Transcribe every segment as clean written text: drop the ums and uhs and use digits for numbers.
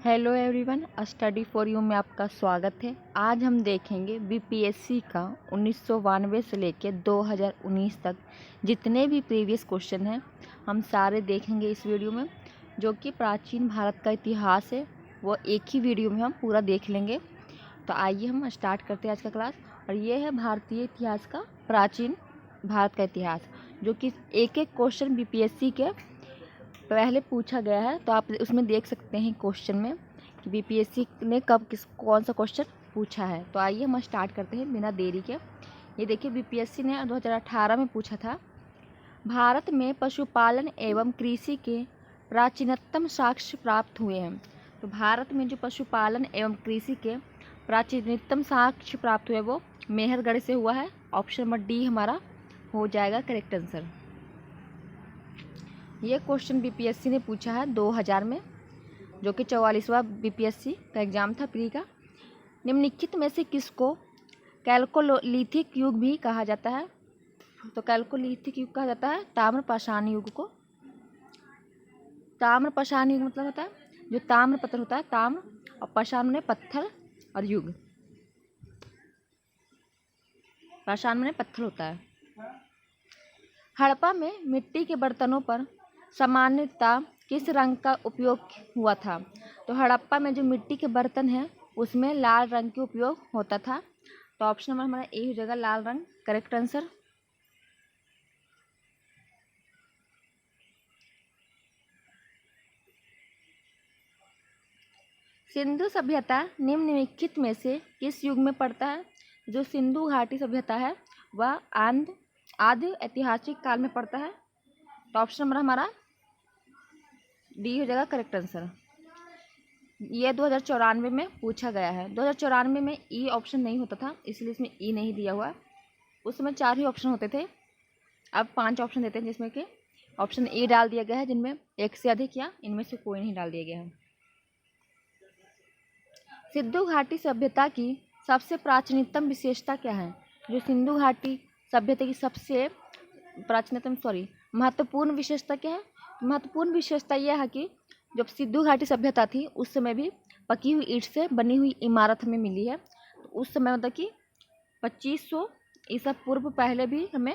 Hello everyone, study for you में आपका स्वागत है। आज हम देखेंगे बीपीएससी का 1992 से लेकर 2019 तक जितने भी प्रीवियस क्वेश्चन हैं हम सारे देखेंगे इस वीडियो में। जो कि प्राचीन भारत का इतिहास है वो एक ही वीडियो में हम पूरा देख लेंगे। तो आइए हम स्टार्ट करते हैं आज का क्लास। और ये है भारतीय इतिहास का प्राचीन भारत का इतिहास, जो कि एक एक क्वेश्चन बीपीएससी के पहले पूछा गया है। तो आप उसमें देख सकते हैं क्वेश्चन में कि बीपीएससी ने कब कौन सा क्वेश्चन पूछा है। तो आइए हम स्टार्ट करते हैं बिना देरी के। ये देखिए, बीपीएससी ने 2018 में पूछा था, भारत में पशुपालन एवं कृषि के प्राचीनतम साक्ष्य प्राप्त हुए हैं। तो भारत में जो पशुपालन एवं कृषि के प्राचीनतम साक्ष्य प्राप्त हुए वो मेहरगढ़ से हुआ है। ऑप्शन नंबर डी हमारा हो जाएगा करेक्ट आंसर। ये क्वेश्चन बीपीएससी ने पूछा है 2000 में, जो कि 44वां बीपीएससी का एग्ज़ाम था प्री का। निम्नलिखित में से किसको कैल्कोलिथिक युग भी कहा जाता है? तो कैल्कोलिथिक युग कहा जाता है ताम्र पाषाण युग को। ताम्र पाषाण युग मतलब होता है जो ताम्र पत्थर होता है, ताम्र, और पाषाण में पत्थर, और युग पाषाण में पत्थर होता है। हड़प्पा में मिट्टी के बर्तनों पर सामान्यतः किस रंग का उपयोग हुआ था? तो हड़प्पा में जो मिट्टी के बर्तन हैं उसमें लाल रंग के उपयोग होता था। तो ऑप्शन नंबर हमारा ए हो जाएगा लाल रंग करेक्ट आंसर। सिंधु सभ्यता निम्नलिखित में से किस युग में पड़ता है? जो सिंधु घाटी सभ्यता है वह आदि ऐतिहासिक काल में पड़ता है। तो ऑप्शन नंबर हमारा डी हो जाएगा करेक्ट आंसर। ये 2094 में पूछा गया है। 2094 में ई ऑप्शन नहीं होता था, इसलिए इसमें ई नहीं दिया हुआ। उस समय 4 ही ऑप्शन होते थे, अब 5 ऑप्शन देते हैं, जिसमें कि ऑप्शन ई डाल दिया गया है, जिनमें एक से अधिक या इनमें से कोई नहीं डाल दिया गया है। सिंधु घाटी सभ्यता की सबसे प्राचीनतम विशेषता क्या है? जो सिंधु घाटी सभ्यता की सबसे महत्वपूर्ण विशेषता क्या है? महत्वपूर्ण विशेषता यह है कि जब सिंधु घाटी सभ्यता थी उस समय भी पकी हुई ईंट से बनी हुई इमारत हमें मिली है। तो उस समय मतलब कि 2500 ईसा पूर्व पहले भी हमें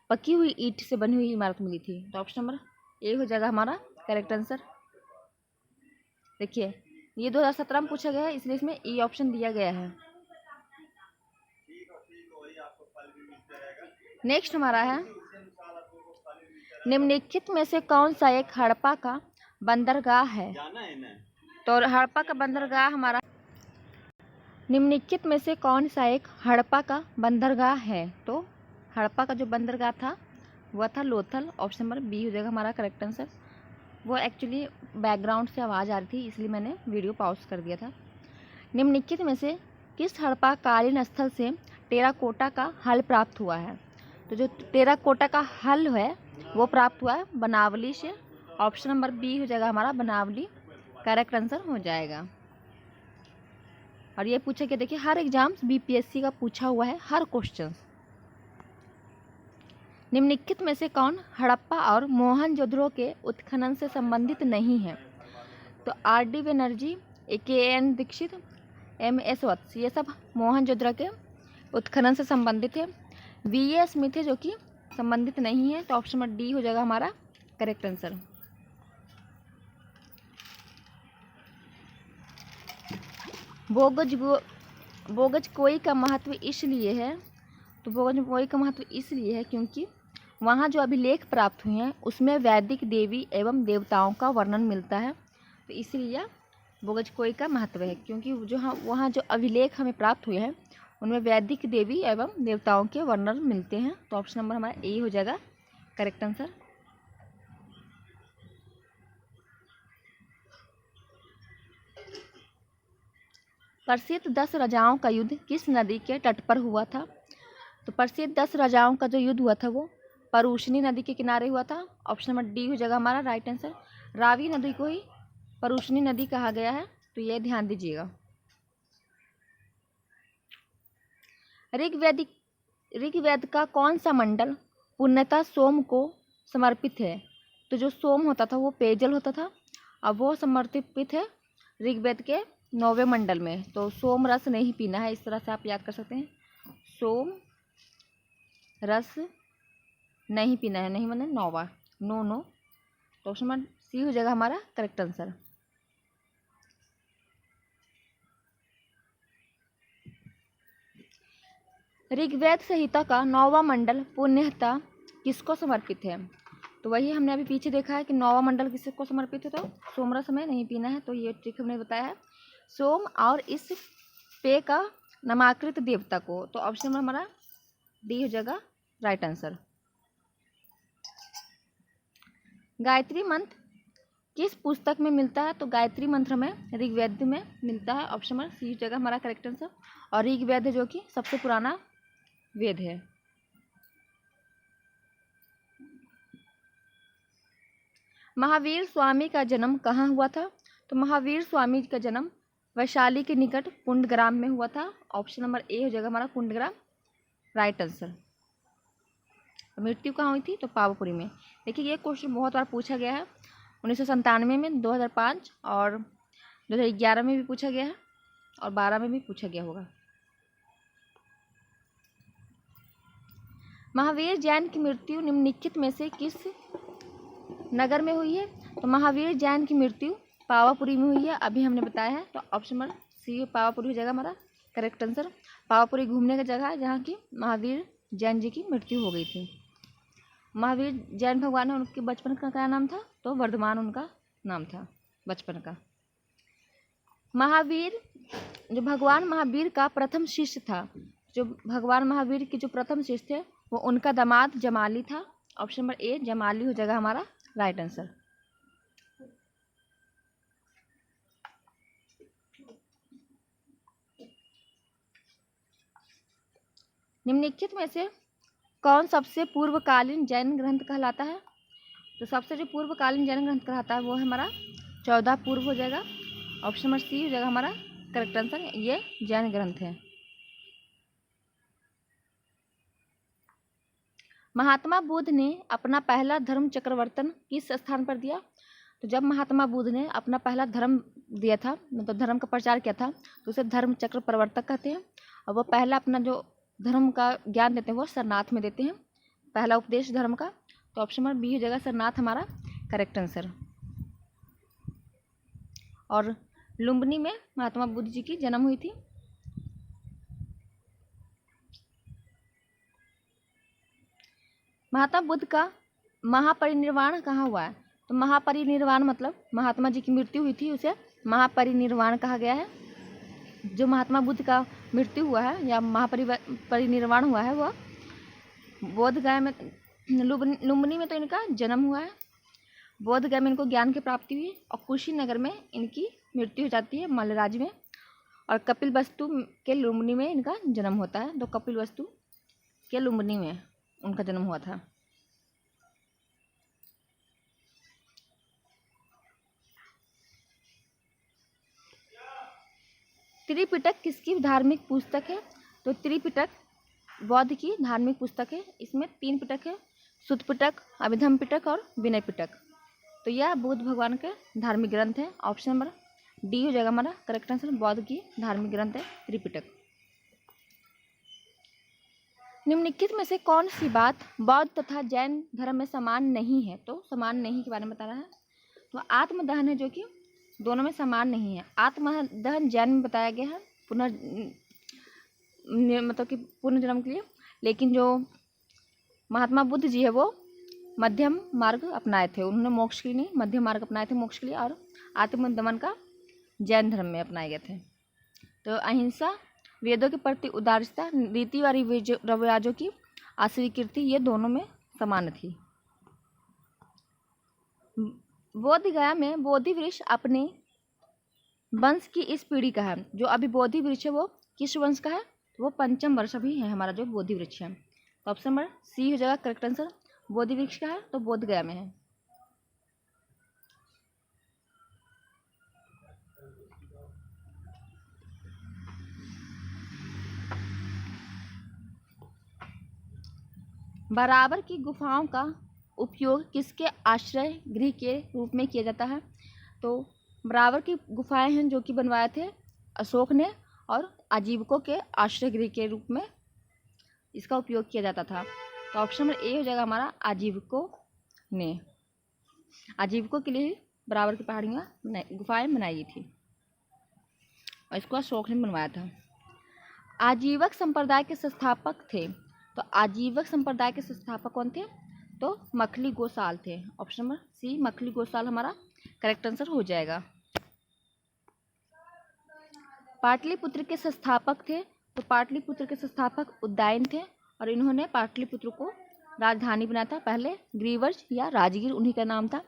पकी हुई ईंट से बनी हुई इमारत मिली थी। तो ऑप्शन नंबर ए हो जाएगा हमारा करेक्ट आंसर। देखिए, ये 2017 में पूछा गया है, इसलिए इसमें ई ऑप्शन दिया गया है। नेक्स्ट हमारा है, निम्नलिखित में से कौन सा एक हड़प्पा का बंदरगाह है? तो हड़प्पा का बंदरगाह हमारा, निम्नलिखित में से कौन सा एक हड़प्पा का बंदरगाह है? तो हड़प्पा का जो बंदरगाह था वह था लोथल। ऑप्शन नंबर बी हो जाएगा हमारा करेक्ट आंसर। वो एक्चुअली बैकग्राउंड से आवाज़ आ रही थी, इसलिए मैंने वीडियो पॉज कर दिया था। निम्नलिखित में से किस हड़प्पा कालीन स्थल से टेराकोटा का हल प्राप्त हुआ है? तो जो टेराकोटा का हल है वो प्राप्त हुआ है बनावली से। ऑप्शन नंबर बी हो जाएगा हमारा बनावली करेक्ट आंसर हो जाएगा। और ये पूछा कि देखिए, हर एग्जाम्स बीपीएससी का पूछा हुआ है, हर क्वेश्चन। निम्नलिखित में से कौन हड़प्पा और मोहनजोदड़ो के उत्खनन से संबंधित नहीं है? तो R D. Banerjee, K N. Dikshit, M S. Vats, ये सब मोहनजोदड़ो के उत्खनन से संबंधित है। वी.ए. स्मिथ है जो कि संबंधित नहीं है। तो ऑप्शन नंबर डी हो जाएगा हमारा करेक्ट आंसर। बोगज कोई का महत्व इसलिए है, तो बोगज कोई का महत्व इसलिए है क्योंकि वहाँ जो अभिलेख प्राप्त हुए हैं उसमें वैदिक देवी एवं देवताओं का वर्णन मिलता है। तो इसलिए बोगज कोई का महत्व है, क्योंकि वहाँ जो अभिलेख हमें प्राप्त हुए हैं उनमें वैदिक देवी एवं देवताओं के वर्णन मिलते हैं। तो ऑप्शन नंबर हमारा ए हो जाएगा करेक्ट आंसर। प्रसिद्ध 10 राजाओं का युद्ध किस नदी के तट पर हुआ था? तो प्रसिद्ध 10 राजाओं का जो युद्ध हुआ था वो परूशनी नदी के किनारे हुआ था। ऑप्शन नंबर डी हो जाएगा हमारा राइट आंसर। रावी नदी को ही परूशनी नदी कहा गया है, तो ये ध्यान दीजिएगा। ऋग्वेद का कौन सा मंडल पूर्णतः सोम को समर्पित है? तो जो सोम होता था वो पेयजल होता था, अब वो समर्पित है ऋग्वेद के 9वें मंडल में। तो सोम रस नहीं पीना है, इस तरह से आप याद कर सकते हैं। सोम रस नहीं पीना है, नहीं मैंने 9वां, नो। तो ऑप्शन नंबर सी हो जाएगा हमारा करेक्ट आंसर। ऋग्वेद संहिता का 9वां मंडल पुण्यता किसको समर्पित है? तो वही हमने अभी पीछे देखा है कि 9वां मंडल किसको समर्पित है, तो सोमरस में नहीं पीना है। तो ये ट्रिक हमने बताया है सोम और इस पेय का नामाकृत देवता को। तो ऑप्शन नंबर हमारा डी हो जाएगा राइट आंसर। गायत्री मंत्र किस पुस्तक में मिलता है? तो गायत्री मंत्र हमें ऋग्वेद में मिलता है। ऑप्शन नंबर सी हो जाएगा हमारा करेक्ट आंसर। और ऋग्वेद है जो कि सबसे पुराना वेद है। महावीर स्वामी का जन्म कहाँ हुआ था? तो महावीर स्वामी का जन्म वैशाली के निकट कुंडग्राम में हुआ था। ऑप्शन नंबर ए हो जाएगा हमारा कुंडग्राम राइट आंसर। मृत्यु कहाँ हुई थी? तो पावापुरी में। देखिए ये क्वेश्चन बहुत बार पूछा गया है, 1997 में, 2005 और 2011 में भी पूछा गया है और 12 में भी पूछा गया होगा। महावीर जैन की मृत्यु निम्नलिखित में से किस नगर में हुई है? तो महावीर जैन की मृत्यु पावापुरी में हुई है, अभी हमने बताया है। तो ऑप्शन नंबर सी पावापुरी हो जाएगा हमारा करेक्ट आंसर। पावापुरी घूमने का जगह है जहाँ की महावीर जैन जी की मृत्यु हो गई थी। महावीर जैन भगवान है, उनके बचपन का क्या नाम था? तो वर्धमान उनका नाम था बचपन का। महावीर जो भगवान महावीर का प्रथम शिष्य था, जो भगवान महावीर के जो प्रथम शिष्य थे वो उनका दामाद जमाली था। ऑप्शन नंबर ए जमाली हो जाएगा हमारा राइट आंसर। निम्नलिखित में से कौन सबसे पूर्वकालीन जैन ग्रंथ कहलाता है? तो सबसे जो पूर्वकालीन जैन ग्रंथ कहलाता है वो है हमारा 14 पूर्व हो जाएगा। ऑप्शन नंबर सी हो जाएगा हमारा करेक्ट आंसर। ये जैन ग्रंथ है। महात्मा बुद्ध ने अपना पहला धर्म चक्रवर्तन किस स्थान पर दिया? तो जब महात्मा बुद्ध ने अपना पहला धर्म दिया था, मतलब धर्म का प्रचार किया था, तो उसे धर्म चक्र प्रवर्तक कहते हैं। और वो पहला अपना जो धर्म का ज्ञान देते हैं वो सरनाथ में देते हैं, पहला उपदेश धर्म का। तो ऑप्शन नंबर बी हो जाएगा सरनाथ हमारा करेक्ट आंसर। और लुम्बिनी में महात्मा बुद्ध जी की जन्म हुई थी। महात्मा बुद्ध का महापरिनिर्वाण कहाँ हुआ है? तो महापरिनिर्वाण मतलब महात्मा जी की मृत्यु हुई थी, उसे महापरिनिर्वाण कहा गया है। जो महात्मा बुद्ध का मृत्यु हुआ है या महापरिनिर्वाण हुआ है वह बोध गया में, लुम्बिनी में तो इनका जन्म हुआ है, बोध गया में इनको ज्ञान की प्राप्ति हुई और कुशीनगर में इनकी मृत्यु हो जाती है मल्लराज में। और कपिल वस्तु के लुम्बिनी में इनका जन्म होता है। तो कपिल वस्तु के लुम्बिनी में उनका जन्म हुआ था। त्रिपिटक किसकी धार्मिक पुस्तक है? तो त्रिपिटक बौद्ध की धार्मिक पुस्तक है। इसमें 3 पिटक है, सुत्त पिटक, अभिधम पिटक और विनय पिटक। तो यह बुद्ध भगवान के धार्मिक ग्रंथ है। ऑप्शन नंबर डी हो जाएगा हमारा करेक्ट आंसर। बौद्ध की धार्मिक ग्रंथ है त्रिपिटक। निम्नलिखित में से कौन सी बात बौद्ध तथा जैन धर्म में समान नहीं है? तो समान नहीं के बारे में बताना है। तो आत्मदहन है जो कि दोनों में समान नहीं है। आत्मदहन जैन में बताया गया है मतलब कि पुनर्जन्म के लिए, लेकिन जो महात्मा बुद्ध जी है वो मध्यम मार्ग अपनाए थे। उन्होंने मोक्ष के लिए नहीं, मध्यम मार्ग अपनाए थे मोक्ष के लिए, और आत्मदमन का जैन धर्म में अपनाए गए थे। तो अहिंसा, वेदों के प्रति उदारता, रीति व रिवाजों की अस्वीकृति, ये दोनों में समान थी। बोध गया में बोधि वृक्ष अपने वंश की इस पीढ़ी का है। जो अभी बोधि वृक्ष है वो किस वंश का है? वो पंचम वर्ष अभी है हमारा जो बोधि वृक्ष है। तो ऑप्शन नंबर सी हो जाएगा करेक्ट आंसर। बोधि वृक्ष का है तो बोध गया में है। बराबर की गुफाओं का उपयोग किसके आश्रय गृह के रूप में किया जाता है? तो बराबर की गुफाएं हैं जो कि बनवाए थे अशोक ने, और आजीविकों के आश्रय गृह के रूप में इसका उपयोग किया जाता था। तो ऑप्शन नंबर ए हो जाएगा हमारा आजीविकों ने। आजीविकों के लिए बराबर की पहाड़ियाँ गुफाएं बनाई गई थी और इसको अशोक ने बनवाया था। आजीवक संप्रदाय के संस्थापक थे, तो आजीवक संप्रदाय के संस्थापक कौन थे? तो मखली गोसाल थे। Option number C Makkhali Gosala हमारा करेक्ट आंसर हो जाएगा। पाटलिपुत्र के संस्थापक थे, तो पाटलिपुत्र के संस्थापक उदयन थे और इन्होंने पाटलिपुत्र को राजधानी बनाया था। पहले ग्रीवज या राजगीर उन्हीं का नाम था।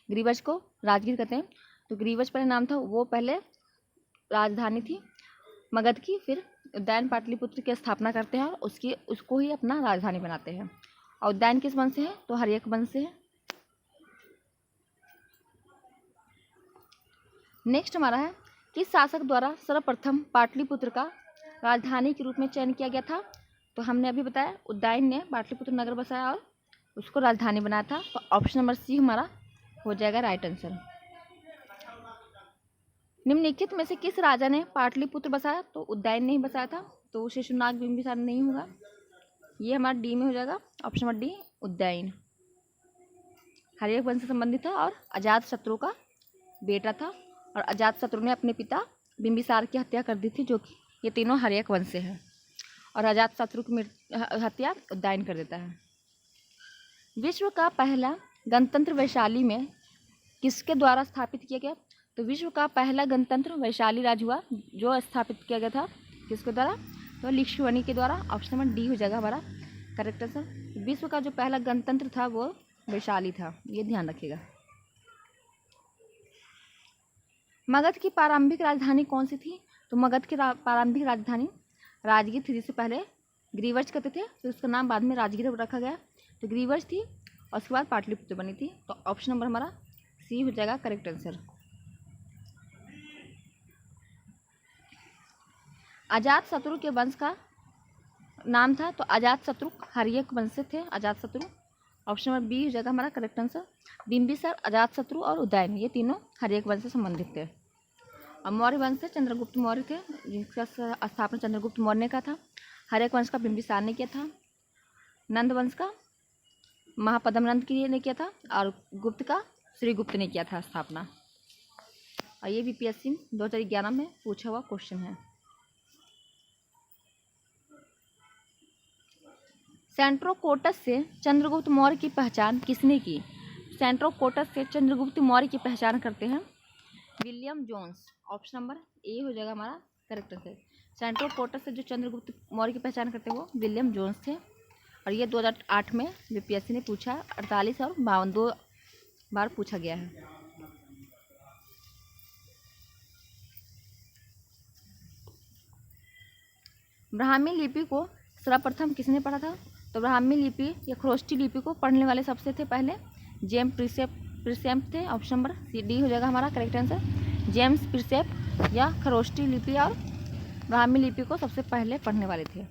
ग्रीवज को राजगीर कहते हैं, तो ग्रीवज पहले नाम था, वो पहले राजधानी थी मगध की। फिर उदयन पाटलिपुत्र की स्थापना करते हैं और उसको ही अपना राजधानी बनाते हैं। और उदयन किस वंश से है? तो हर्यक वंश से है। नेक्स्ट हमारा है किस शासक द्वारा सर्वप्रथम पाटलिपुत्र का राजधानी के रूप में चयन किया गया था? तो हमने अभी बताया उदयन ने पाटलिपुत्र नगर बसाया और उसको राजधानी बनाया था। तो ऑप्शन नंबर सी हमारा हो जाएगा राइट आंसर। निम्नलिखित में से किस राजा ने पाटलिपुत्र बसाया? तो उदयन ने ही बसाया था, तो शिशुनाग बिंबिसार नहीं होगा। ये हमारा डी में हो जाएगा, option number D Udayan. Haryanka वंश से संबंधित था और अजातशत्रु का बेटा था, और अजातशत्रु ने अपने पिता बिंबिसार की हत्या कर दी थी, जो कि ये तीनों हर्यक वंश से है, और अजातशत्रु की हत्या उदयन कर देता है। विश्व का पहला गणतंत्र वैशाली में किसके द्वारा स्थापित किया गया? तो विश्व का पहला गणतंत्र वैशाली राज्य हुआ, जो स्थापित किया गया था किसके द्वारा? तो लिच्छवी के द्वारा। ऑप्शन नंबर डी हो जाएगा हमारा करेक्ट आंसर। विश्व का जो पहला गणतंत्र था वो वैशाली था, ये ध्यान रखिएगा। मगध की प्रारंभिक राजधानी कौन सी थी? तो मगध की प्रारंभिक राजधानी राजगीर थी, जिसे पहले ग्रीवज कहते थे, तो उसका नाम बाद में राजगीर रखा गया। तो ग्रीवज थी और उसके बाद पाटलिपुत्र बनी थी। तो ऑप्शन नंबर हमारा सी हो जाएगा करेक्ट आंसर। अजातशत्रु के वंश का नाम था, तो अजातशत्रु हर्यक वंश से थे अजातशत्रु। ऑप्शन नंबर बी हो जाएगा हमारा करेक्ट आंसर। बिंबिसार, अजातशत्रु और उदयन ये तीनों हर्यक वंश से संबंधित थे। और मौर्य वंश से चंद्रगुप्त मौर्य थे, जिसका स्थापना चंद्रगुप्त मौर्य ने कहा था। हर्यक वंश का बिंबिसार ने किया था। नंद वंश का महापद्मनंद ने किया था, और गुप्त का श्रीगुप्त ने किया था स्थापना। और ये बीपीएससी 2011 में पूछा हुआ क्वेश्चन है। सेंट्रोकोटस से चंद्रगुप्त मौर्य की पहचान किसने की? सेंट्रोकोटस से चंद्रगुप्त मौर्य की पहचान करते हैं William Jones. Option number A हो जाएगा हमारा करेक्ट आंसर। सेंट्रोकोटस से जो चंद्रगुप्त मौर्य की पहचान करते हैं वो विलियम जोन्स थे, और ये 2008 में बीपीएससी ने पूछा। 48 और 52 दो बार पूछा गया है। ब्राह्मी लिपि को सर्वप्रथम किसने पढ़ा था? तो ब्राह्मी लिपि या खरोष्टी लिपि को पढ़ने वाले सबसे थे पहले जेम्स प्रिसेप थे। ऑप्शन नंबर सी डी हो जाएगा हमारा करेक्ट आंसर। जेम्स प्रिसेप या खरोष्टी लिपि और ब्राह्मी लिपि को सबसे पहले पढ़ने वाले थे।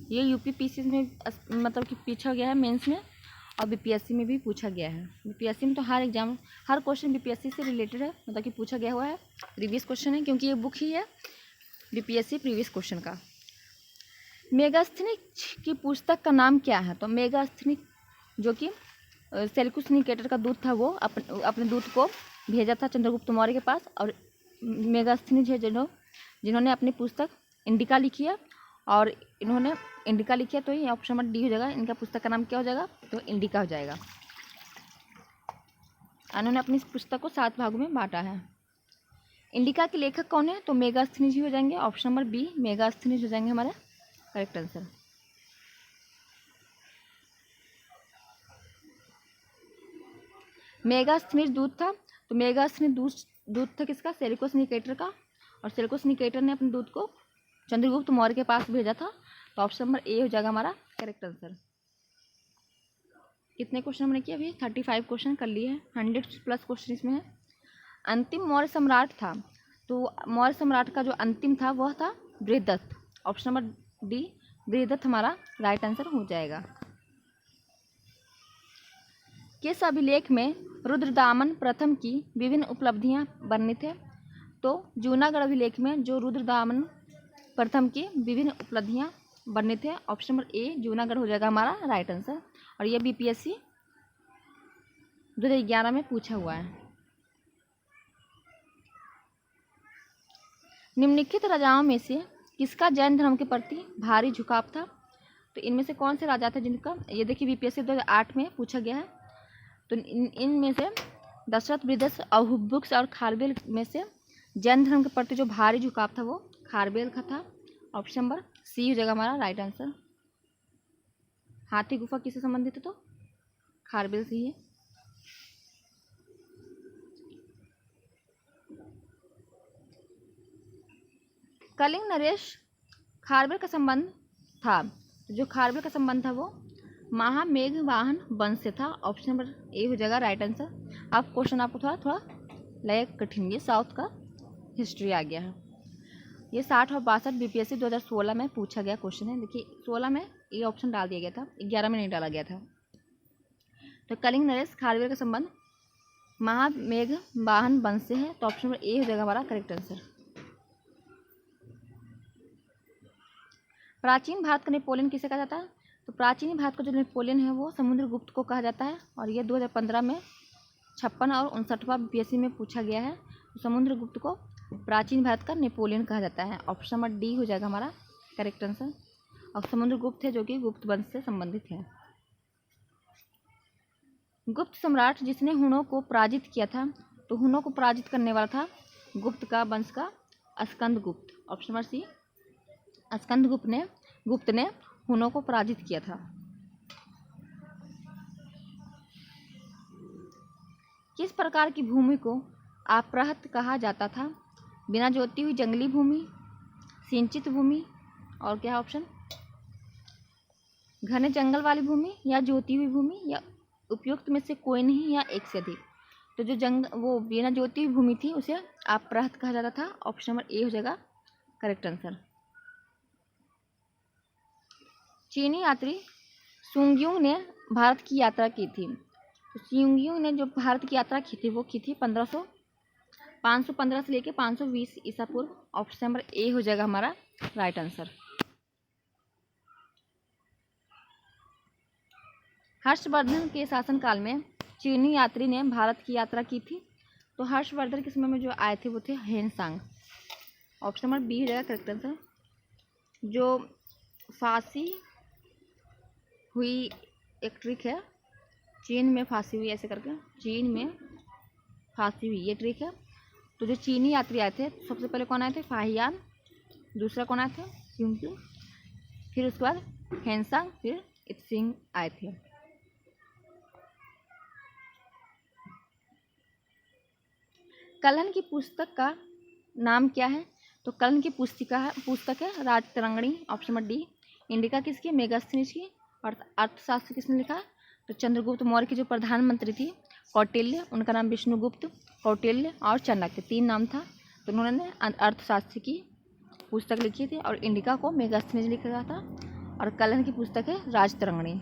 ये यूपीपीसी में मतलब कि पूछा गया है मेंस में, और बीपीएससी में भी पूछा गया है। बीपीएससी में तो हर क्वेश्चन बीपीएससी से रिलेटेड है, मतलब कि पूछा गया हुआ है, प्रीवियस क्वेश्चन है, क्योंकि ये बुक ही है बीपीएससी प्रीवियस क्वेश्चन का। मेगास्थनीज की पुस्तक का नाम क्या है? तो मेगास्थनीज जो कि सेल्यूकस निकेटर का दूत था, वो अपने दूत को भेजा था चंद्रगुप्त मौर्य के पास, और मेगास्थनीज है जिन्होंने अपनी पुस्तक इंडिका लिखी है, और इन्होंने इंडिका लिखी है, तो ये ऑप्शन नंबर डी हो जाएगा। इनका पुस्तक का नाम क्या हो जाएगा? तो इंडिका हो जाएगा। इन्होंने अपनी पुस्तक को 7 भागों में बांटा है। इंडिका के लेखक कौन है? तो मेगास्थनीज ही हो जाएंगे। ऑप्शन नंबर बी मेगास्थनीज हो जाएंगे हमारा करेक्ट आंसर। मेगास्थनीज दूत था, तो मेगास्थनीज दूत था किसका? सेल्यूकस निकेटर का, और सेल्यूकस निकेटर ने अपने दूत को चंद्रगुप्त मौर्य के पास भेजा था। तो ऑप्शन नंबर ए हो जाएगा हमारा करेक्ट आंसर। कितने क्वेश्चन हमने किए? अभी 35 क्वेश्चन कर लिए हैं, 100+ क्वेश्चन इसमें है। अंतिम मौर्य सम्राट था, तो मौर्य सम्राट का जो अंतिम था वह था Brihadatta. Option number D Brihadatta हमारा राइट आंसर हो जाएगा। किस अभिलेख में रुद्रदामन प्रथम की विभिन्न उपलब्धियां वर्णित है? तो जूनागढ़ अभिलेख में जो रुद्रदामन प्रथम की विभिन्न उपलब्धियां वर्णित है। ऑप्शन नंबर ए जूनागढ़ हो जाएगा हमारा राइट आंसर। और यह बीपीएससी 2011 में पूछा हुआ है। निम्नलिखित राजाओं में से किसका जैन धर्म के प्रति भारी झुकाव था? तो इनमें से कौन से राजा थे जिनका, ये देखिए बीपीएससी 2008 में पूछा गया है। तो इनमें से दशरथ, बृहदर्ष, अहुबुक्स और खारवेल में से जैन धर्म के प्रति जो भारी झुकाव था वो खारवेल का था। ऑप्शन नंबर सी हो जाएगा हमारा राइट आंसर। हाथी गुफा किससे संबंधित है? तो खारवेल से ही है। कलिंग नरेश खारवेल का संबंध था, जो खारवेल का संबंध था वो महामेघवाहन वंश से था। ऑप्शन नंबर ए हो जाएगा राइट आंसर। अब क्वेश्चन आपको थोड़ा लय कठिन, ये साउथ का हिस्ट्री आ गया है। ये 60 और 62 बीपीएससी 2016 में पूछा गया क्वेश्चन है। देखिए 16 में ये ऑप्शन डाल दिया गया था, 11 में नहीं डाला गया था। तो कलिंग नरेश खारवेल का संबंध महामेघवाहन वंश से है। तो ऑप्शन नंबर ए हो जाएगा हमारा करेक्ट आंसर। प्राचीन भारत का नेपोलियन किसे कहा जाता है? तो प्राचीन भारत का जो नेपोलियन है वो समुद्रगुप्त को कहा जाता है। और ये 2015 में 56 और 59वां बीपीएससी में पूछा गया है। तो समुद्रगुप्त को प्राचीन भारत का नेपोलियन कहा जाता है। ऑप्शन नंबर डी हो जाएगा हमारा करेक्ट आंसर। और समुद्रगुप्त है जो कि गुप्त वंश से संबंधित है। गुप्त सम्राट जिसने हुनों को पराजित किया था, तो हुनों को पराजित करने वाला था गुप्त का वंश का स्कंदगुप्त। ऑप्शन नंबर सी गुप्त ने हुनों को पराजित किया था। किस प्रकार की भूमि को आप्रहत कहा जाता था? बिना जोती हुई जंगली भूमि, सिंचित भूमि, और क्या ऑप्शन, घने जंगल वाली भूमि, या जोती हुई भूमि, या उपयुक्त में से कोई नहीं, या एक से अधिक। तो जो वो बिना जोती हुई भूमि थी उसे आप्रहत कहा जाता था। ऑप्शन नंबर ए हो जाएगा करेक्ट आंसर। चीनी यात्री सुंगयुंग ने भारत की यात्रा की थी। तो सुंगयुंग ने जो भारत की यात्रा की थी वो की थी 515 से लेकर 520 ईसा पूर्व। ऑप्शन नंबर ए हो जाएगा हमारा राइट आंसर। हर्षवर्धन के शासनकाल में चीनी यात्री ने भारत की यात्रा की थी। तो हर्षवर्धन के समय में जो आए थे वो थे हेनसांग। ऑप्शन नंबर बी हो जाएगा करेक्ट आंसर। जो फांसी हुई एक ट्रिक है, चीन में फांसी हुई ऐसे करके, चीन में फांसी हुई ये ट्रिक है। तो जो चीनी यात्री आए थे सबसे पहले कौन आए थे? फाहियान, दूसरा कौन आए थे? सुंगयुंग, फिर उसके बाद हेनसांग, फिर इत्सिंग आए थे। कल्हण की पुस्तक का नाम क्या है? तो कल्हण की पुस्तक है Rajatarangini. Option number D. Indica किसकी? मेगास्थनीज की। और अर्थशास्त्र किसने लिखा? तो चंद्रगुप्त मौर्य की जो प्रधानमंत्री थी कौटिल्य, उनका नाम विष्णुगुप्त, कौटिल्य और चाणक्य, 3 नाम था। तो उन्होंने अर्थशास्त्र की पुस्तक लिखी थी और इंडिका को मेगास्थनीज लिखा था। और कल्हण की पुस्तक है राजतरंगिणी,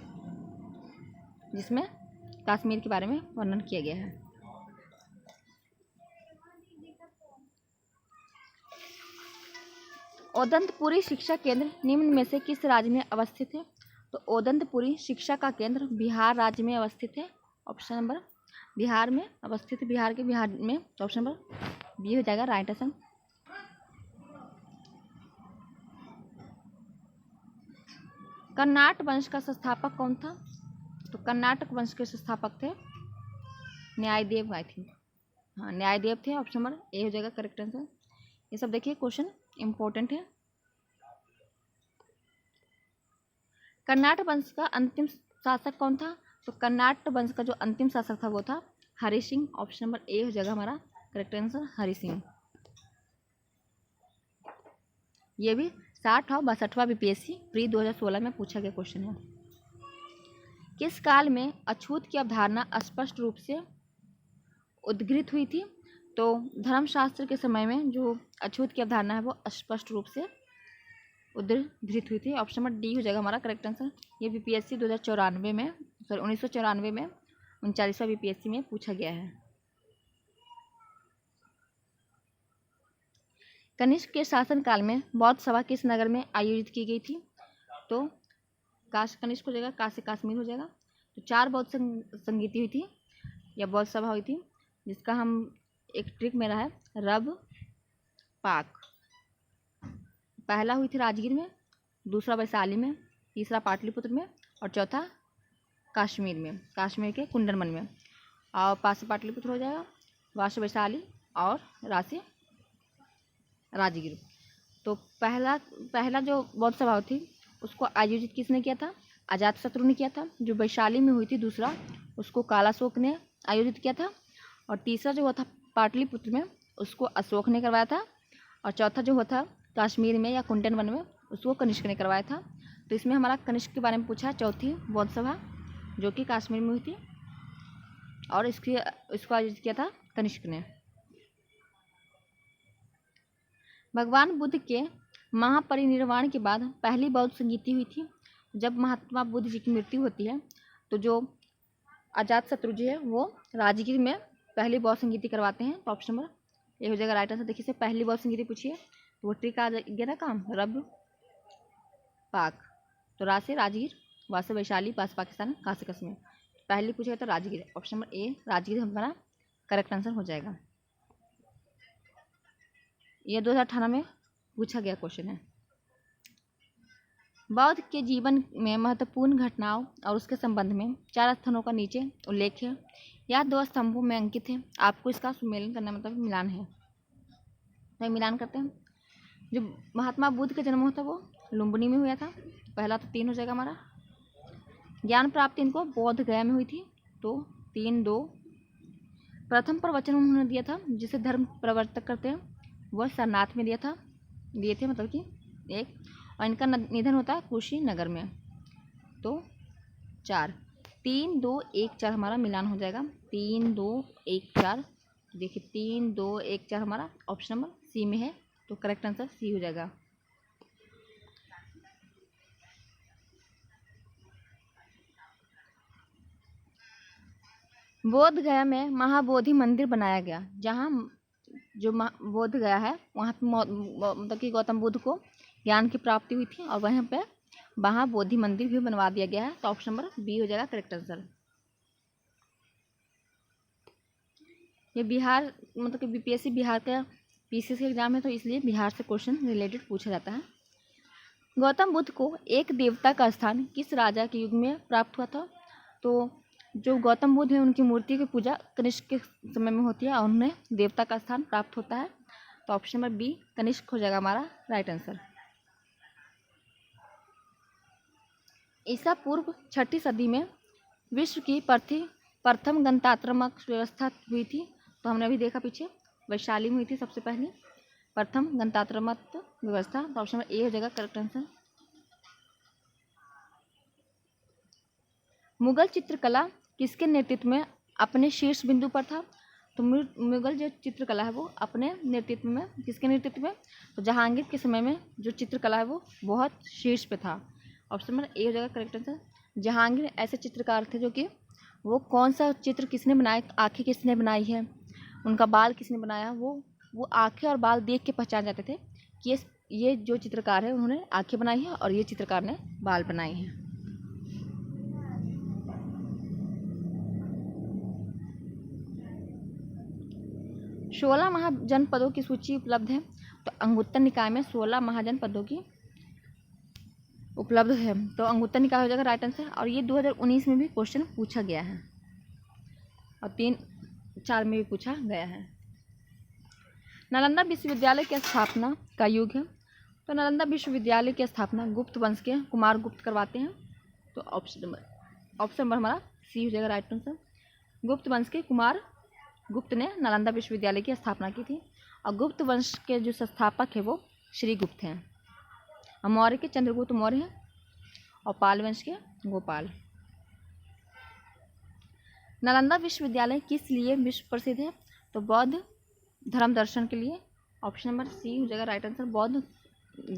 जिसमें कश्मीर के बारे में वर्णन किया गया है। ओदंतपुरी शिक्षा केंद्र निम्न में से किस राज्य में अवस्थित है? तो ओदंतपुरी शिक्षा का केंद्र बिहार राज्य में अवस्थित है। ऑप्शन नंबर बिहार में अवस्थित है, बिहार में। ऑप्शन नंबर बी हो जाएगा राइट आंसर। कर्नाट वंश का संस्थापक कौन था? तो कर्नाटक वंश के संस्थापक थे न्यायदेव, आई थिंक, हाँ न्यायदेव थे। ऑप्शन नंबर ए हो जाएगा करेक्ट आंसर। ये सब देखिए क्वेश्चन इंपॉर्टेंट है। कर्नाट वंश का अंतिम शासक कौन था? तो कर्नाट वंश का जो अंतिम शासक था वो था Hari Singh. Option number A हो जाएगा हमारा करेक्ट आंसर, हरि सिंह। ये भी 60 और 62वां बीपीएससी प्री 2016 में पूछा गया क्वेश्चन है। किस काल में अछूत की अवधारणा स्पष्ट रूप से उद्घृत हुई थी? तो धर्मशास्त्र के समय में जो अछूत की अवधारणा है वो स्पष्ट रूप से उद्धृत हुई थी। ऑप्शन नंबर डी हो जाएगा हमारा करेक्ट आंसर। ये बीपीएससी 1994 में 39वां बीपीएससी में पूछा गया है। कनिष्क के शासनकाल में बौद्ध सभा किस नगर में आयोजित की गई थी? तो कनिष्क हो जाएगा, का से कश्मीर हो जाएगा। तो 4 बौद्ध संगीति हुई थी या बौद्ध सभा हुई थी, जिसका हम एक ट्रिक मेरा है रब पाक। पहला हुई थी राजगीर में, दूसरा वैशाली में, तीसरा पाटलिपुत्र में और चौथा कश्मीर में, कश्मीर के कुंडनवन में। और पास से पाटलिपुत्र हो जाएगा, वहाँ से वैशाली और राशि राजगीर। तो पहला जो बौद्ध सभा थी उसको आयोजित किसने किया था? अजातशत्रु ने किया था। जो वैशाली में हुई थी दूसरा, उसको कालाशोक ने आयोजित किया था। और तीसरा जो हुआ था पाटलिपुत्र में, उसको अशोक ने करवाया था। और चौथा जो हुआ था कश्मीर में या कुंडनवन में, उसको कनिष्क ने करवाया था। तो इसमें हमारा कनिष्क के बारे में पूछा, चौथी बौद्ध सभा जो कि कश्मीर में हुई थी और इसको आयोजित किया था कनिष्क ने। भगवान बुद्ध के महापरिनिर्वाण के बाद पहली बौद्ध संगीति हुई थी। जब महात्मा बुद्ध जी की मृत्यु होती है तो जो अजातशत्रु जी है वो राजगीर में पहली बौद्ध संगीति करवाते हैं। तो ऑप्शन नंबर ए हो जाएगा राइट आंसर। देखिए से पहली बौद्ध संगीति पूछिए तो वो ट्रिक आ गया ना काम, रब पाक। तो रा से राजगीर, वा से वैशाली, पास पाकिस्तान, का से कश्मीर। पहली पूछेगा तो राजगीर, ऑप्शन नंबर ए राजगीर हमारा करेक्ट आंसर हो जाएगा। यह 2018 में पूछा गया क्वेश्चन है। बौद्ध के जीवन में महत्वपूर्ण घटनाओं और उसके संबंध में 4 स्थानों का नीचे उल्लेख है। यह 2 स्तंभों में अंकित है। आपको इसका सुमेलन करना मतलब मिलान है। तो मिलान करते हैं। जो महात्मा बुद्ध का जन्म होता वो लुम्बिनी में हुआ था। पहला तो 3 हो जाएगा हमारा। ज्ञान प्राप्ति इनको बौद्ध गया में हुई थी, तो 3, 2। प्रथम प्रवचन उन्होंने दिया था जिसे धर्म प्रवर्तक करते हैं, वह सारनाथ में दिए थे मतलब कि 1। और इनका निधन होता है कुशीनगर में, तो 4। 3, 2, 1, 4 हमारा मिलान हो जाएगा। 3, 2, 1, 4। देखिए 3, 2, 1, 4 हमारा ऑप्शन नंबर सी में है, तो करेक्ट आंसर सी हो जाएगा। बोध गया में महाबोधि मंदिर बनाया गया। जहाँ जो बोध गया है वहाँ पे मतलब कि गौतम बुद्ध को ज्ञान की प्राप्ति हुई थी और वहाँ पे महाबोधि मंदिर भी बनवा दिया गया है। तो ऑप्शन नंबर बी हो जाएगा करेक्ट आंसर। ये बिहार मतलब कि बीपीएससी बिहार का पीसीसी एग्जाम है, तो इसलिए बिहार से क्वेश्चन रिलेटेड पूछा जाता है। गौतम बुद्ध को एक देवता का स्थान किस राजा के युग में प्राप्त हुआ था? तो जो गौतम बुद्ध है उनकी मूर्ति की पूजा कनिष्क के समय में होती है और उन्हें देवता का स्थान प्राप्त होता है। तो ऑप्शन नंबर बी कनिष्क हो जाएगा हमारा राइट आंसर। ईसा पूर्व 6ठी सदी में विश्व की प्रथम गणतंत्रात्मक व्यवस्था हुई थी। तो हमने अभी देखा पीछे वैशाली में हुई थी सबसे पहले प्रथम गणतंत्रात्मक व्यवस्था। तो ऑप्शन नंबर ए हो जाएगा करेक्ट आंसर। मुगल चित्रकला किसके नेतृत्व में अपने शीर्ष बिंदु पर था? तो मुगल जो चित्रकला है वो अपने नेतृत्व में, किसके नेतृत्व में? तो जहांगीर के समय में जो चित्रकला है वो बहुत शीर्ष पे था। ऑप्शन नंबर ए हो जाएगा करेक्ट आंसर। जहांगीर ऐसे चित्रकार थे जो कि वो कौन सा चित्र किसने बनाया, आँखें किसने बनाई है, उनका बाल किसने बनाया, वो आँखें और बाल देख के पहचान जाते थे कि ये जो चित्रकार है उन्होंने आँखें बनाई है और ये चित्रकार ने बाल बनाए हैं। 16 महाजनपदों की सूची उपलब्ध है। तो अंगुत्तर निकाय में 16 महाजनपदों की उपलब्ध है, तो अंगुत्तर निकाय हो जाएगा राइट आंसर। और ये 2019 में भी क्वेश्चन पूछा गया है और 3-4 में भी पूछा गया है। नालंदा विश्वविद्यालय की स्थापना का युग है। तो नालंदा विश्वविद्यालय की स्थापना गुप्त वंश के कुमार गुप्त करवाते हैं। तो ऑप्शन नंबर हमारा सी हो जाएगा राइट आंसर। गुप्त वंश के कुमार गुप्त ने नालंदा विश्वविद्यालय की स्थापना की थी और गुप्त वंश के जो संस्थापक है वो श्री गुप्त हैं। और मौर्य के चंद्रगुप्त मौर्य हैं और पाल वंश के गोपाल। नालंदा विश्वविद्यालय किस लिए विश्व प्रसिद्ध है? तो बौद्ध धर्म दर्शन के लिए। ऑप्शन नंबर सी हो जाएगा राइट आंसर। बौद्ध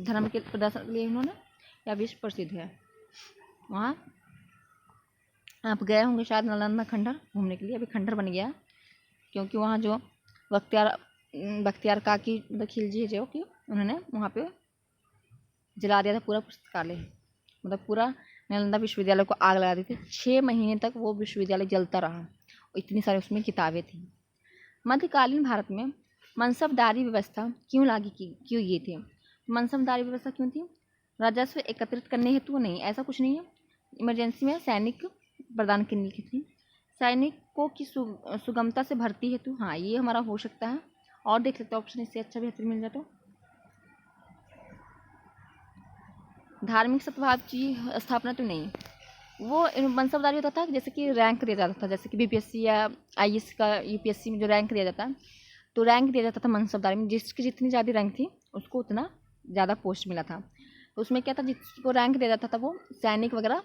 धर्म के प्रदर्शन के लिए उन्होंने या विश्व प्रसिद्ध है, वहाँ आप गए होंगे शायद नालंदा खंडर घूमने के लिए, अभी खंडर बन गया क्योंकि वहाँ जो बख्तियार काकी मतलब खिलजी जो कि उन्होंने वहाँ पे जला दिया था पूरा पुस्तकालय, मतलब पूरा नालंदा विश्वविद्यालय को आग लगा दी थी। 6 महीने तक वो विश्वविद्यालय जलता रहा, इतनी सारी उसमें किताबें थी। मध्यकालीन भारत में मनसबदारी व्यवस्था क्यों लागू क्यों की थी? मनसबदारी व्यवस्था क्यों थी? राजस्व एकत्रित करने हेतु नहीं, ऐसा कुछ नहीं है। इमरजेंसी में सैनिक प्रदान करने की थी, सैनिकों की सुगमता से भर्ती हेतु, हाँ ये हमारा हो सकता है। और देख लेते हैं ऑप्शन, इससे अच्छा बेहतर मिल जाए तो। धार्मिक सद्भाव की स्थापना तो नहीं, वो मनसबदारी होता था जैसे कि रैंक दिया जाता था, जैसे कि बीपीएससी या आईएएस का यूपीएससी में जो रैंक दिया जाता है, तो रैंक दिया जाता था मनसबदारी में, जिसकी जितनी ज़्यादा रैंक थी उसको उतना ज़्यादा पोस्ट मिला था। तो उसमें क्या था, जिसको रैंक दिया जाता था वो सैनिक वगैरह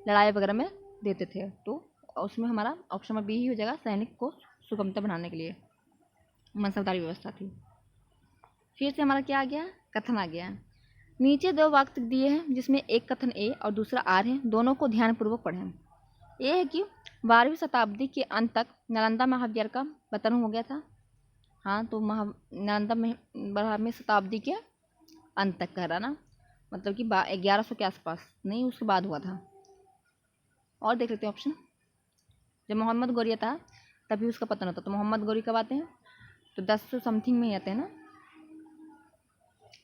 लड़ाई वगैरह में देते थे, तो उसमें हमारा ऑप्शन नंबर बी ही हो जाएगा, सैनिक को सुगमता बनाने के लिए मनसबदारी व्यवस्था थी। फिर से हमारा क्या आ गया, कथन आ गया। नीचे 2 वाक्य दिए हैं जिसमें एक कथन ए और दूसरा आर है, दोनों को ध्यानपूर्वक पढ़ें। ये है कि 12वीं शताब्दी के अंत तक नालंदा महाविद्यालय का पतन हो गया था। हाँ, तो नालंदा में 12वीं शताब्दी के अंत तक कह रहा ना, मतलब कि 1100 के आसपास, नहीं उसके बाद हुआ था। और देख लेते हैं ऑप्शन। जब मोहम्मद गौरी था तभी उसका पतन होता, तो मोहम्मद गौरी कब आते हैं, तो 1000 समथिंग में ही आते हैं ना।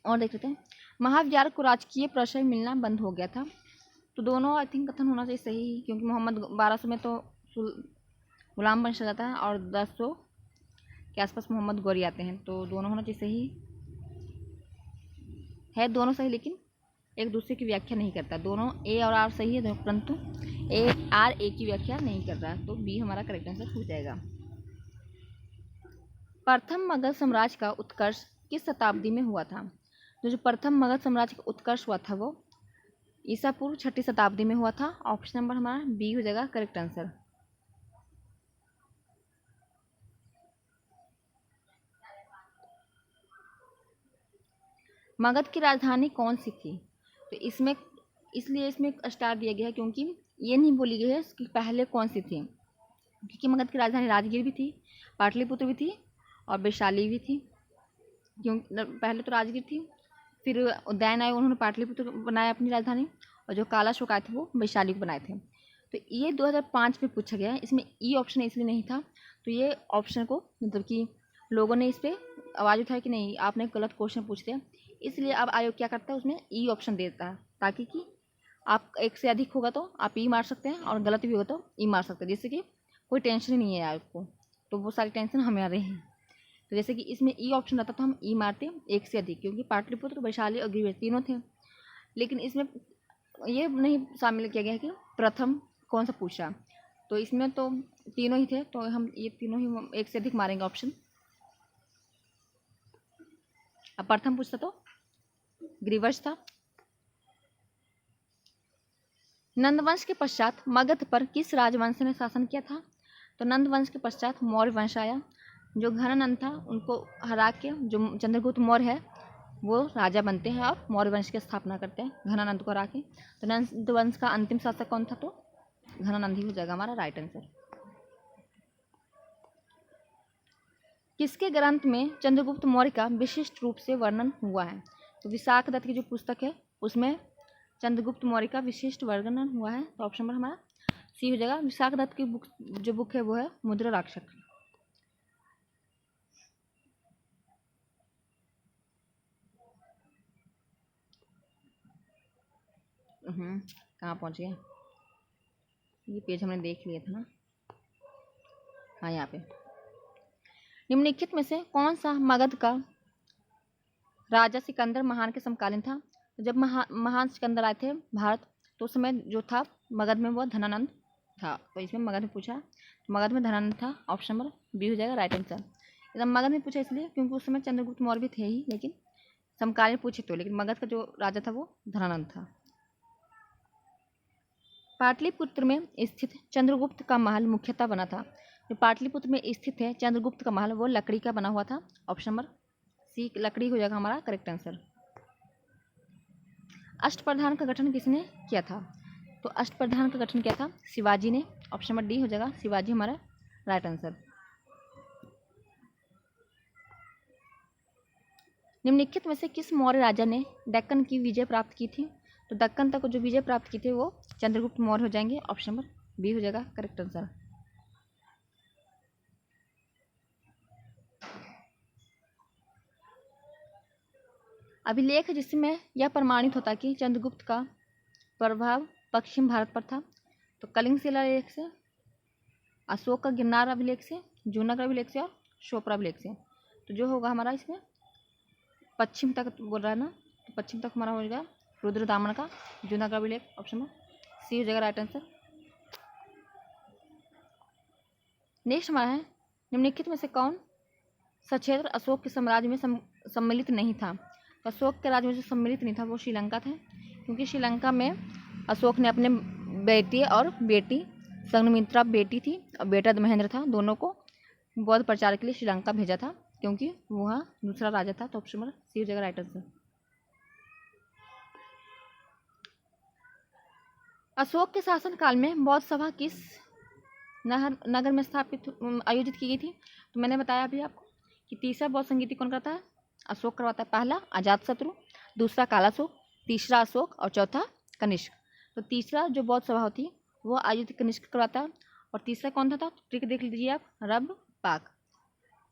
और देख लेते हैं, महाविद्यालय को राजकीय प्रशय मिलना बंद हो गया था, तो दोनों आई थिंक कथन होना चाहिए सही, क्योंकि मोहम्मद 1200 में तो गुलाम वंश जाता है और 1000 के आसपास मोहम्मद गौरी आते हैं, तो दोनों होना चाहिए सही है। दोनों सही, लेकिन एक दूसरे की व्याख्या नहीं करता। दोनों ए और आर सही है, परंतु ए की व्याख्या नहीं कर रहा, तो बी हमारा करेक्ट आंसर हो जाएगा। प्रथम मगध साम्राज्य का उत्कर्ष किस शताब्दी में हुआ था? जो प्रथम मगध साम्राज्य का उत्कर्ष हुआ था वो ईसा पूर्व 6ठी शताब्दी में हुआ था। ऑप्शन नंबर हमारा बी हो जाएगा करेक्ट आंसर। मगध की राजधानी कौन सी थी? तो इसमें इसलिए इसमें स्टार दिया गया है क्योंकि ये नहीं बोली गई है कि पहले कौन सी थी, क्योंकि मगध की राजधानी राजगीर भी थी, पाटलिपुत्र भी थी और वैशाली भी थी। क्यों पहले तो राजगीर थी, फिर उदयन आए, उन्होंने पाटलिपुत्र बनाया अपनी राजधानी, और जो काला शोक आए थे वो वैशाली को बनाए थे। तो ये 2005 में पूछा गया है, इसमें ई ऑप्शन इसलिए नहीं था, तो ये ऑप्शन को मतलब कि लोगों ने इस पर आवाज़ उठाई कि नहीं आपने गलत क्वेश्चन पूछते हैं, इसलिए अब आयोग क्या करता है उसमें ई ऑप्शन देता है, ताकि कि आप एक से अधिक होगा तो आप ई मार सकते हैं और गलत भी होगा तो ई मार सकते हैं, जिससे कि कोई टेंशन ही नहीं है आयोग को, तो वो सारी टेंशन हमें आ रही है। तो जैसे कि इसमें ई ऑप्शन रहता तो हम ई मारते एक से अधिक, क्योंकि पाटलिपुत्र, वैशाली और गृह तीनों थे, लेकिन इसमें ये नहीं शामिल किया गया है कि प्रथम कौन सा पूछा, तो इसमें तो तीनों ही थे, तो हम ये तीनों ही एक से अधिक मारेंगे ऑप्शन। अब प्रथम पूछता तो ग्रीवंश था। नंदवंश के पश्चात मगध पर किस राजवंश ने शासन किया था? तो नंदवंश के पश्चात मौर्य वंश आया, जो घनानंद था उनको हरा के जो चंद्रगुप्त मौर्य है वो राजा बनते हैं और मौर्य वंश की स्थापना करते हैं घनानंद को हरा के। तो नंदवंश का अंतिम शासक कौन था? तो घनानंद ही हो जाएगा हमारा राइट आंसर। किसके ग्रंथ में चंद्रगुप्त मौर्य का विशिष्ट रूप से वर्णन हुआ है? तो विशाख दत्त की जो पुस्तक है उसमें चंद्रगुप्त मौर्य का विशिष्ट वर्णन हुआ है, तो ऑप्शन नंबर हमारा सी हो जाएगा। विशाख दत्त की बुक है वो है मुद्रा राक्षक। कहाँ पहुँच गया, ये पेज हमने देख लिया था ना, हाँ यहाँ पे। निम्नलिखित में से कौन सा मगध का राजा सिकंदर महान के समकालीन था? तो जब महान सिकंदर आए थे भारत, तो उस समय जो था मगध में वो धनानंद था, तो इसमें मगध में पूछा, तो मगध में धनानंद था, ऑप्शन नंबर बी हो जाएगा राइट आंसर। एकदम मगध में पूछा इसलिए क्योंकि उस समय चंद्रगुप्त मौर्य भी थे ही, लेकिन समकालीन पूछे तो, लेकिन मगध का जो राजा था वो धनानंद था। पाटलिपुत्र में स्थित चंद्रगुप्त का महल मुख्यतः बना था। जो पाटलिपुत्र में स्थित है चंद्रगुप्त का महल वो लकड़ी का बना हुआ था, ऑप्शन नंबर सी लकड़ी हो जाएगा हमारा करेक्ट आंसर। अष्टप्रधान का गठन किसने किया था? तो अष्टप्रधान का गठन क्या था? शिवाजी ने। ऑप्शन नंबर डी हो जाएगा, शिवाजी हमारा राइट आंसर। निम्नलिखित में से किस मौर्य राजा ने दक्कन की विजय प्राप्त की थी? तो दक्कन तक जो विजय प्राप्त की थी वो चंद्रगुप्त मौर्य हो जाएंगे। ऑप्शन नंबर बी हो जाएगा करेक्ट आंसर। अभिलेख जिसमें यह प्रमाणित होता कि चंद्रगुप्त का प्रभाव पश्चिम भारत पर था। तो कलिंग शिलालेख से, अशोक का गिरनार अभिलेख से, जूनागढ़ अभिलेख से और शोपरा अभिलेख से। तो जो होगा हमारा इसमें पश्चिम तक बोल रहा है ना, तो पश्चिम तक हमारा हो जाएगा रुद्रदामन का जूनागढ़ अभिलेख। ऑप्शन में सी हो जाएगा राइट आंसर। नेक्स्ट हमारा है, निम्नलिखित में से कौन सा क्षेत्र अशोक के साम्राज्य में सम्मिलित नहीं था? तो अशोक के राज्य में जो सम्मिलित नहीं था वो श्रीलंका था, क्योंकि श्रीलंका में अशोक ने अपने बेटी और बेटी, संघमित्रा बेटी थी और बेटा महेंद्र था, दोनों को बौद्ध प्रचार के लिए श्रीलंका भेजा था, क्योंकि वहाँ दूसरा राजा था। तो ऑप्शन नंबर सी हो जाएगा राइट आंसर। अशोक के शासन काल में बौद्ध सभा किस नगर में स्थापित आयोजित की गई थी? तो मैंने बताया अभी आपको कि तीसरा बौद्ध संगीति कौन करता है? अशोक करवाता है। पहला अजातशत्रु, दूसरा कालाशोक, तीसरा अशोक और चौथा कनिष्क। तो तीसरा जो बौद्ध सभा होती है वो आयोजित कनिष्क करवाता है, और तीसरा कौन था? ट्रिक देख लीजिए आप, रब पाक।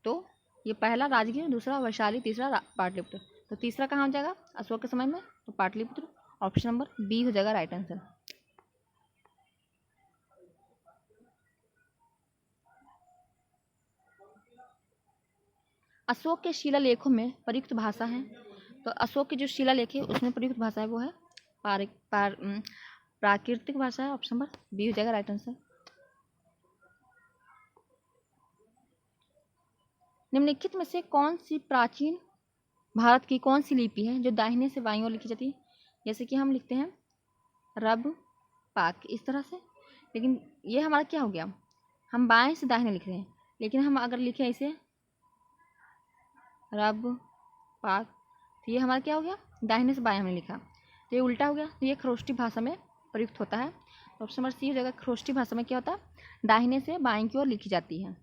तो ये पहला राजगीर, दूसरा वैशाली, तीसरा पाटलिपुत्र। तो तीसरा कहाँ हो जाएगा अशोक के समय में? तो पाटलिपुत्र। ऑप्शन नंबर बी हो जाएगा राइट आंसर। अशोक के शिलालेखों में प्रयुक्त भाषा है। तो अशोक के जो शिलालेख है उसमें प्रयुक्त भाषा है वो है प्राकृतिक भाषा है। ऑप्शन नंबर बी हो जाएगा राइट आंसर। निम्नलिखित में से कौन सी प्राचीन भारत की कौन सी लिपि है जो दाहिने से बाईं ओर लिखी जाती है? जैसे कि हम लिखते हैं रब पाक इस तरह से, लेकिन ये हमारा क्या हो गया, हम बाएं से दाहिने लिख रहे हैं। लेकिन हम अगर लिखें इसे रब पाक, तो ये हमारा क्या हो गया, दाहिने से बाएं हमने लिखा, तो ये उल्टा हो गया। तो ये खरोष्टी भाषा में प्रयुक्त होता है। तो ऑप्शन नंबर सी हो जाएगा, खरोष्टी भाषा में क्या होता है, दाहिने से बाएं की ओर लिखी जाती है।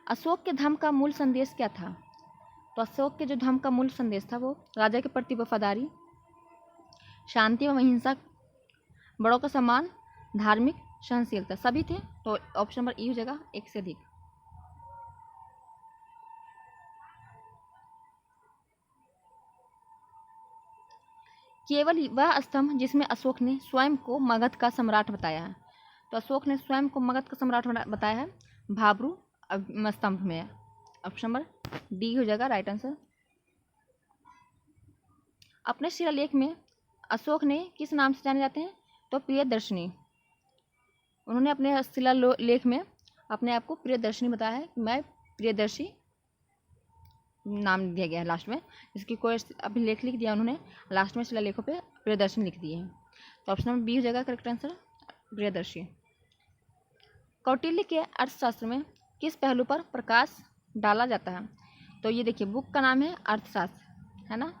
अशोक के धर्म का मूल संदेश क्या था? तो अशोक के जो धर्म का मूल संदेश था वो राजा के प्रति वफादारी, शांति एवं अहिंसा, बड़ों का सम्मान, धार्मिक सहनशीलता, सभी थे। तो ऑप्शन नंबर ई हो जाएगा एक से अधिक। केवल वह स्तंभ जिसमें अशोक ने स्वयं को मगध का सम्राट बताया है। तो अशोक ने स्वयं को मगध का सम्राट बताया है भाब्रू स्तंभ में। ऑप्शन नंबर डी हो जाएगा राइट आंसर। अपने शिलालेख में अशोक ने किस नाम से जाने जाते हैं? तो प्रियदर्शनी। उन्होंने अपने शिलालेख में अपने आप को प्रियदर्शनी बताया है कि मैं प्रियदर्शी नाम दिया गया है लास्ट में, इसकी कोई अभिलेख लिख दिया उन्होंने, लास्ट में शिलालेखों पे प्रियदर्शनी लिख दिए हैं। तो ऑप्शन नंबर बी हो जाएगा करेक्ट आंसर, प्रियदर्शी। कौटिल्य के अर्थशास्त्र में किस पहलू पर प्रकाश डाला जाता है? तो ये देखिए बुक का नाम है अर्थशास्त्र, है ना,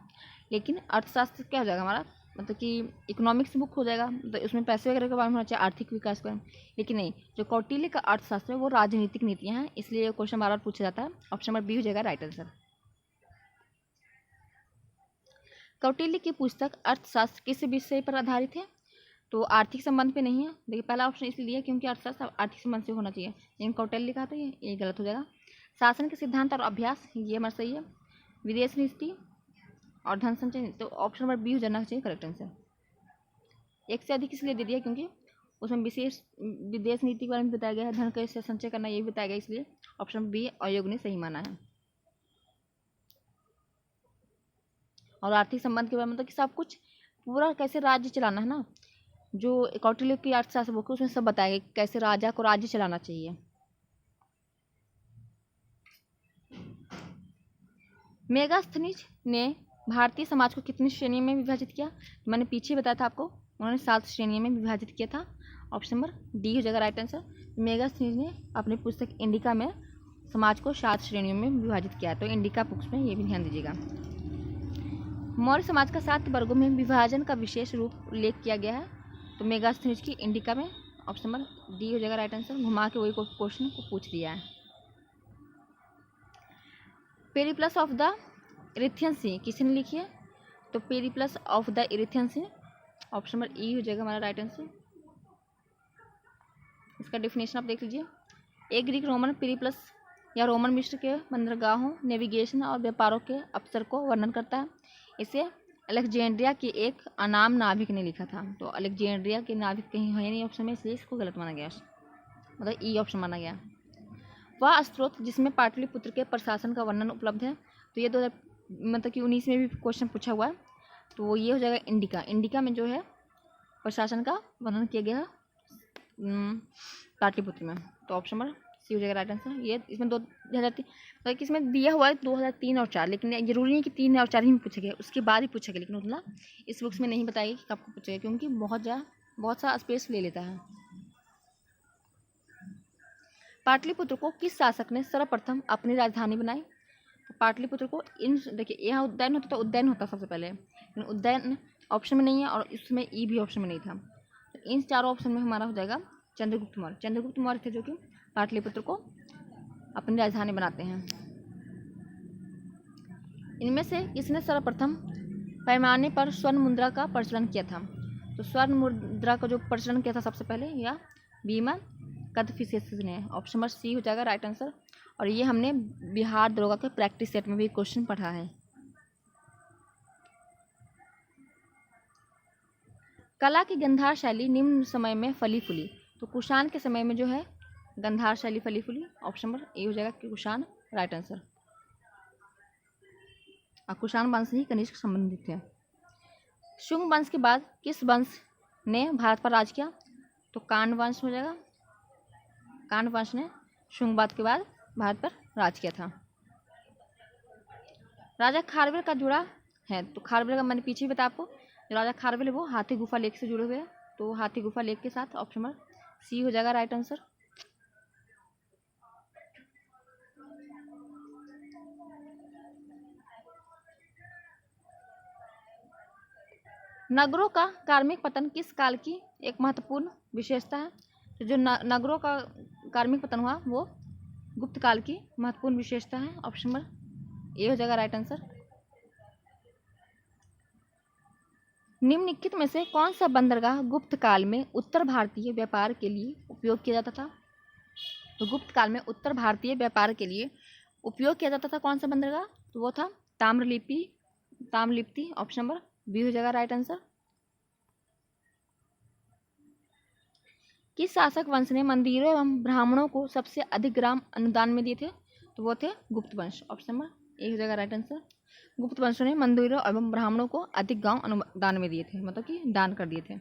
लेकिन अर्थशास्त्र क्या हो जाएगा हमारा, मतलब कि इकोनॉमिक्स बुक हो जाएगा, तो इसमें पैसे वगैरह के बारे में होना चाहिए, आर्थिक विकास के बारे में। लेकिन नहीं, जो कौटिल्य का अर्थशास्त्र है वो राजनीतिक नीतियाँ हैं, इसलिए क्वेश्चन बार बार पूछा जाता है। ऑप्शन नंबर बी हो जाएगा राइट आंसर। कौटिल्य की पुस्तक अर्थशास्त्र किस विषय पर आधारित है? तो आर्थिक संबंध पे नहीं है। देखिए पहला ऑप्शन इसलिए है क्योंकि अर्थशास्त्र आर्थिक संबंध से होना चाहिए, लेकिन कौटिल्य का तो ये गलत हो जाएगा। शासन के सिद्धांत और अभ्यास, ये हमारा सही है। विदेश नीति और धन संचय, तो ऑप्शन नंबर बी हो जाना चाहिए करेक्ट आंसर। एक से अधिक इसलिए दे दिया क्योंकि उसमें विशेष विदेश नीति के बारे में बताया गया है, धन कैसे संचय करना ये भी बताया गया, इसलिए ऑप्शन बी आयोग ने सही माना है। और आर्थिक संबंध के बारे में मतलब कि सब कुछ पूरा कैसे राज्य चलाना है ना, जो कौटिल्य की अर्थशास्त्र बुक है उसमें सब बताया गया कैसे राजा को राज्य चलाना चाहिए। मेगास्थनीज ने भारतीय समाज को कितनी श्रेणियों में विभाजित किया? मैंने पीछे बताया था आपको, उन्होंने 7 श्रेणियों में विभाजित किया था। ऑप्शन नंबर डी हो जाएगा राइट आंसर। मेगास्थनीज ने अपनी पुस्तक इंडिका में समाज को 7 श्रेणियों में विभाजित किया है, तो इंडिका बुक्स में ये भी ध्यान दीजिएगा। मौर्य समाज का 7 वर्गों में विभाजन का विशेष रूप उल्लेख किया गया है। तो मेगास्थनीज की इंडिका में ऑप्शन नंबर डी हो जाएगा राइट आंसर। घुमा के वही क्वेश्चन को पूछ दिया है। Periplus of the Erythraean sea किसने लिखी है? तो Periplus of the Erythraean sea option number E हो जाएगा हमारा राइट आंसर। इसका डेफिनेशन आप देख लीजिए। एक ग्रीक रोमन पेरिप्लस या रोमन मिस्र के बंदरगाहों, नेविगेशन और व्यापारों के अवसर को वर्णन करता है। इसे अलेक्जेंड्रिया के एक अनाम नाविक ने लिखा था। तो अलेक्जेंड्रिया के नाविक कहीं है नहीं ऑप्शन में, इसलिए इसको गलत माना गया, मतलब ई ऑप्शन माना गया। वह स्रोत जिसमें पाटलिपुत्र के प्रशासन का वर्णन उपलब्ध है। तो ये 2019 में भी क्वेश्चन पूछा हुआ है। तो ये हो जाएगा इंडिका। इंडिका में जो है प्रशासन का वर्णन किया गया है पाटलिपुत्र में। तो ऑप्शन नंबर सी हो जाएगा राइट आंसर। ये इसमें 2003 मतलब इसमें दिया हुआ है 2003 और 4, लेकिन जरूरी नहीं कि 3 और 4 ही में पूछेगा, उसके बाद ही पूछेगा, लेकिन उतना इस बुक्स में नहीं बताएगी कि कब पूछेगा, क्योंकि बहुत सा स्पेस ले लेता है। पाटलिपुत्र को किस शासक ने सर्वप्रथम अपनी राजधानी बनाई? तो पाटलिपुत्र को देखिए यहाँ उद्यान होता तो उद्यान होता सबसे पहले, लेकिन उद्यान ऑप्शन में नहीं है और इसमें ई भी ऑप्शन में नहीं था। तो इन चारों ऑप्शन में हमारा हो जाएगा चंद्रगुप्त मौर्य। चंद्रगुप्त मौर्य थे जो कि पाटलिपुत्र को अपनी राजधानी बनाते हैं। इनमें से किसने सर्वप्रथम पैमाने पर स्वर्ण मुद्रा का प्रचलन किया था? तो स्वर्ण मुद्रा का जो प्रचलन किया था सबसे पहले या बीमा कदफिसेस ने। ऑप्शन नंबर सी हो जाएगा राइट आंसर। और ये हमने बिहार दरोगा के प्रैक्टिस सेट में भी क्वेश्चन पढ़ा है। कला की गंधार शैली निम्न समय में फली फूली। तो कुषाण के समय में जो है गंधार शैली फली फूली। ऑप्शन नंबर ए हो जाएगा कि कुषाण राइट आंसर। और कुषाण वंश ही कनिष्क संबंधित है। शुंग वंश के बाद किस वंश ने भारत पर राज किया? तो कान वंश हो जाएगा। कान वंश ने शुंगवाद के बाद भारत पर राज किया था। राजा खारवेल का जुड़ा है। तो खारवेल का मैंने पीछे ही बताया आपको, जो राजा खारवेल है वो हाथी गुफा लेक से जुड़े हुए हैं। तो हाथी गुफा लेक के साथ ऑप्शन नंबर सी हो जाएगा राइट आंसर। नगरों का कार्मिक पतन किस काल की एक महत्वपूर्ण विशेषता है? तो जो नगरों का कार्मिक पतन हुआ वो गुप्त काल की महत्वपूर्ण विशेषता है। ऑप्शन नंबर ए हो जाएगा राइट आंसर। निम्नलिखित में से कौन सा बंदरगाह गुप्त काल में उत्तर भारतीय व्यापार के लिए उपयोग किया जाता था? तो गुप्त काल में उत्तर भारतीय व्यापार के लिए उपयोग किया जाता था कौन सा बंदरगाह? तो वो था ताम्रलिप्ति। ऑप्शन नंबर बी हो जाएगा राइट आंसर। किस शासक वंश ने मंदिरों एवं ब्राह्मणों को सबसे अधिक ग्राम अनुदान में दिए थे? तो वो थे गुप्त वंश। ऑप्शन नंबर ए हो जाएगा राइट आंसर। गुप्त वंशों ने मंदिरों एवं ब्राह्मणों को अधिक गांव अनुदान में दिए थे, मतलब कि दान कर दिए थे।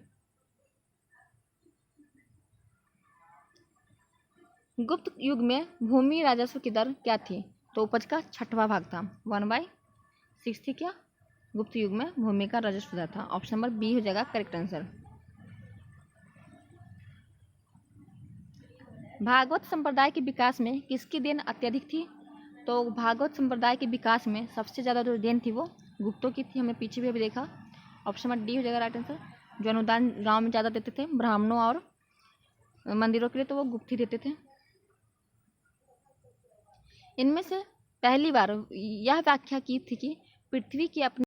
गुप्त युग में भूमि राजस्व की दर क्या थी? तो उपज का 6वां भाग था, 1/6 थी क्या गुप्त युग में भूमि का राजस्व दर था। ऑप्शन नंबर बी हो जाएगा करेक्ट आंसर। भागवत संप्रदाय के विकास में किसकी देन अत्यधिक थी? तो भागवत संप्रदाय के विकास में सबसे ज़्यादा जो देन थी वो गुप्तों की थी। हमने पीछे भी अभी देखा। ऑप्शन नंबर डी हो जाएगा राइट आंसर। जो अनुदान गांव में ज़्यादा देते थे ब्राह्मणों और मंदिरों के लिए, तो वो गुप्त ही देते थे। इनमें से पहली बार यह व्याख्या की थी कि पृथ्वी की अपनी